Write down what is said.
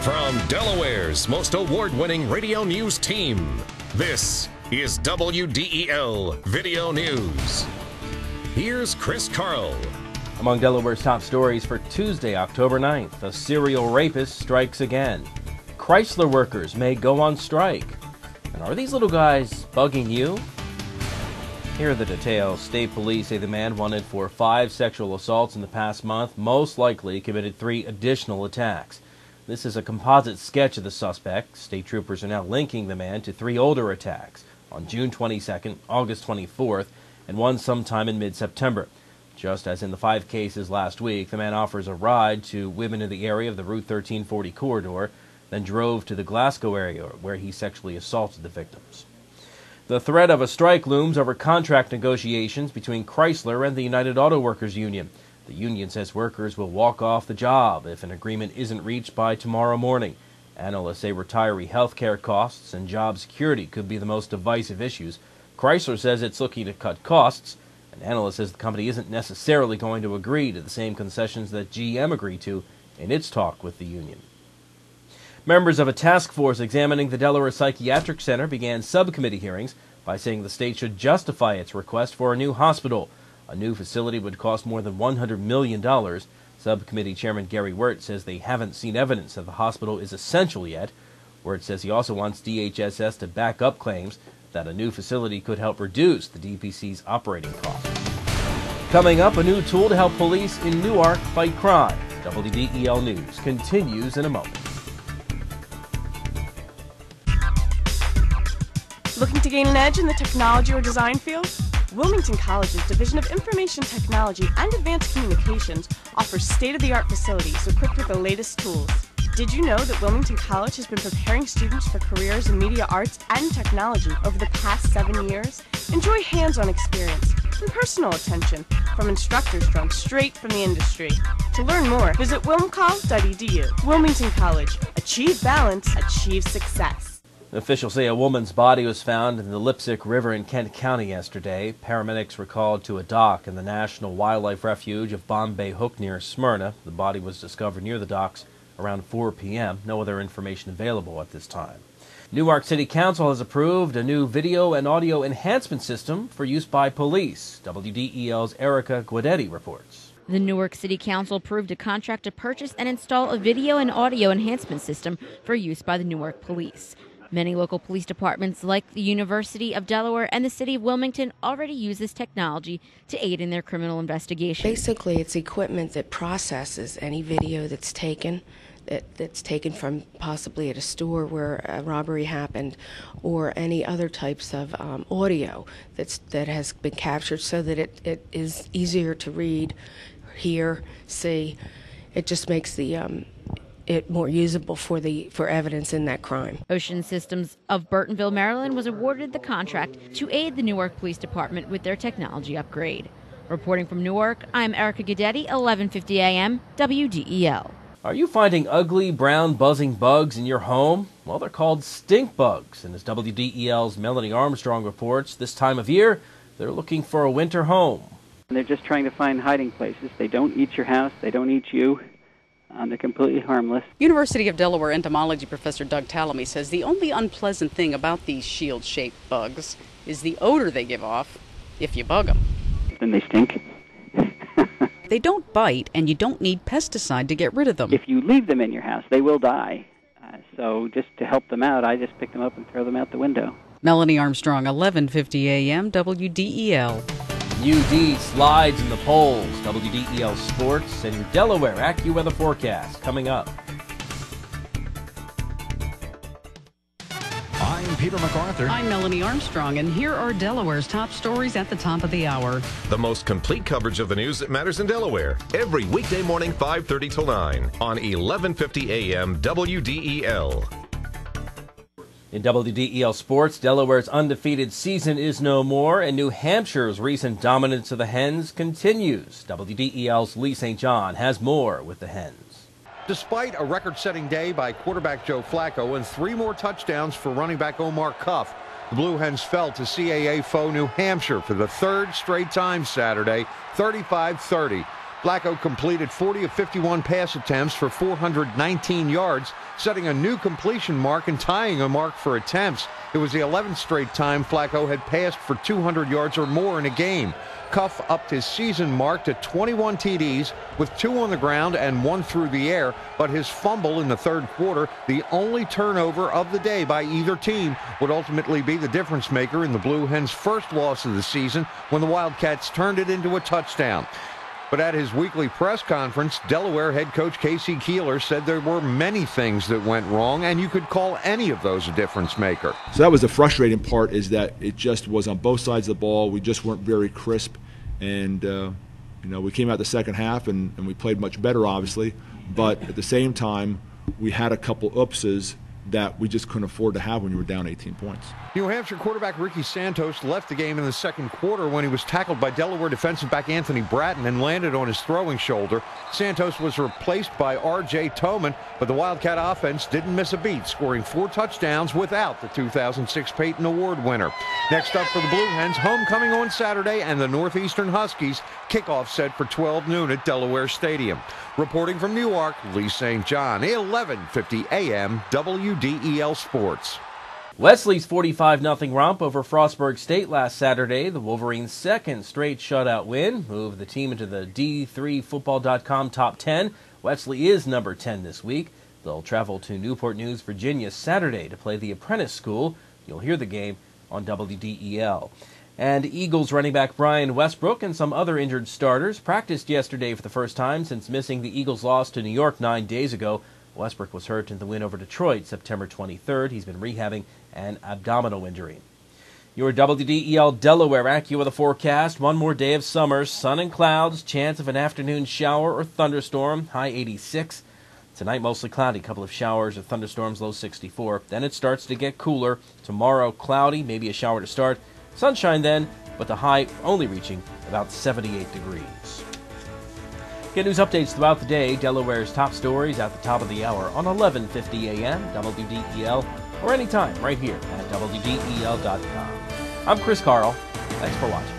From Delaware's most award-winning radio news team, this is WDEL Video News. Here's Chris Carl. Among Delaware's top stories for Tuesday, October 9th, a serial rapist strikes again. Chrysler workers may go on strike. And are these little guys bugging you? Here are the details. State police say the man wanted for 5 sexual assaults in the past month most likely committed 3 additional attacks. This is a composite sketch of the suspect. State troopers are now linking the man to 3 older attacks on June 22nd, August 24th, and one sometime in mid-September. Just as in the 5 cases last week, the man offers a ride to women in the area of the Route 1340 corridor, then drove to the Glasgow area where he sexually assaulted the victims. The threat of a strike looms over contract negotiations between Chrysler and the United Auto Workers Union. The union says workers will walk off the job if an agreement isn't reached by tomorrow morning. Analysts say retiree health care costs and job security could be the most divisive issues. Chrysler says it's looking to cut costs, and analysts says the company isn't necessarily going to agree to the same concessions that GM agreed to in its talk with the union. Members of a task force examining the Delaware Psychiatric Center began subcommittee hearings by saying the state should justify its request for a new hospital. A new facility would cost more than $100 million. Subcommittee Chairman Gary Wirt says they haven't seen evidence that the hospital is essential yet. Wirt says he also wants DHSS to back up claims that a new facility could help reduce the DPC's operating costs. Coming up, a new tool to help police in Newark fight crime. WDEL News continues in a moment. Looking to gain an edge in the technology or design field? Wilmington College's Division of Information Technology and Advanced Communications offers state-of-the-art facilities equipped with the latest tools. Did you know that Wilmington College has been preparing students for careers in media arts and technology over the past 7 years? Enjoy hands-on experience and personal attention from instructors drawn straight from the industry. To learn more, visit wilmcoll.edu. Wilmington College. Achieve balance, achieve success. Officials say a woman's body was found in the Lipsick River in Kent County yesterday. Paramedics were called to a dock in the National Wildlife Refuge of Bombay Hook near Smyrna. The body was discovered near the docks around 4 p.m. No other information available at this time. Newark City Council has approved a new video and audio enhancement system for use by police. WDEL's Erica Guidetti reports. The Newark City Council approved a contract to purchase and install a video and audio enhancement system for use by the Newark Police. Many local police departments, like the University of Delaware and the City of Wilmington, already use this technology to aid in their criminal investigation. Basically, it's equipment that processes any video that's taken from possibly at a store where a robbery happened, or any other types of audio that has been captured, so that it is easier to read, hear, see. It just makes it more usable for evidence in that crime. Ocean Systems of Burtonville, Maryland was awarded the contract to aid the Newark Police Department with their technology upgrade. Reporting from Newark, I'm Erica Guidetti, 1150 AM, WDEL. Are you finding ugly brown buzzing bugs in your home? Well, they're called stink bugs, and as WDEL's Melanie Armstrong reports, this time of year, they're looking for a winter home. They're just trying to find hiding places. They don't eat your house, they don't eat you. They're completely harmless. University of Delaware entomology professor Doug Tallamy says the only unpleasant thing about these shield-shaped bugs is the odor they give off if you bug them. Then they stink. They don't bite, and you don't need pesticide to get rid of them. If you leave them in your house, they will die. So just to help them out, I just pick them up and throw them out the window. Melanie Armstrong, 1150 AM, WDEL. UD slides in the polls. WDEL Sports and your Delaware AccuWeather forecast coming up. I'm Peter MacArthur. I'm Melanie Armstrong, and here are Delaware's top stories at the top of the hour. The most complete coverage of the news that matters in Delaware. Every weekday morning, 5:30 till 9 on 1150 AM WDEL. In WDEL Sports, Delaware's undefeated season is no more, and New Hampshire's recent dominance of the Hens continues. WDEL's Lee St. John has more with the Hens. Despite a record-setting day by quarterback Joe Flacco and 3 more touchdowns for running back Omar Cuff, the Blue Hens fell to CAA foe New Hampshire for the 3rd straight time Saturday, 35-30. Flacco completed 40 of 51 pass attempts for 419 yards, setting a new completion mark and tying a mark for attempts. It was the 11th straight time Flacco had passed for 200 yards or more in a game. Cuff upped his season mark to 21 TDs with 2 on the ground and 1 through the air, but his fumble in the third quarter, the only turnover of the day by either team, would ultimately be the difference maker in the Blue Hens' first loss of the season when the Wildcats turned it into a touchdown. But at his weekly press conference, Delaware head coach Casey Keeler said there were many things that went wrong, and you could call any of those a difference maker. So that was the frustrating part, is that it just was on both sides of the ball. We just weren't very crisp, and we came out the second half and we played much better, obviously. But at the same time, we had a couple oopses that we just couldn't afford to have when you were down 18 points. New Hampshire quarterback Ricky Santos left the game in the second quarter when he was tackled by Delaware defensive back Anthony Bratton and landed on his throwing shoulder. Santos was replaced by R.J. Toman, but the Wildcat offense didn't miss a beat, scoring 4 touchdowns without the 2006 Peyton Award winner. Next up for the Blue Hens, homecoming on Saturday, and the Northeastern Huskies, kickoff set for 12 noon at Delaware Stadium. Reporting from Newark, Lee St. John, 1150 AM, WDEL Sports. Wesley's 45-0 romp over Frostburg State last Saturday, the Wolverines' second straight shutout win, moved the team into the D3Football.com top 10. Wesley is number 10 this week. They'll travel to Newport News, Virginia Saturday to play the Apprentice School. You'll hear the game on WDEL. And Eagles running back Brian Westbrook and some other injured starters practiced yesterday for the first time since missing the Eagles' loss to New York 9 days ago. Westbrook was hurt in the win over Detroit September 23rd. He's been rehabbing an abdominal injury. Your WDEL Delaware AccuWeather forecast. One more day of summer. Sun and clouds. Chance of an afternoon shower or thunderstorm. High 86. Tonight mostly cloudy. Couple of showers or thunderstorms. Low 64. Then it starts to get cooler. Tomorrow cloudy. Maybe a shower to start. Sunshine then, but the high only reaching about 78 degrees. Get news updates throughout the day. Delaware's top stories at the top of the hour on 1150 AM, WDEL, or anytime right here at WDEL.com. I'm Chris Carl. Thanks for watching.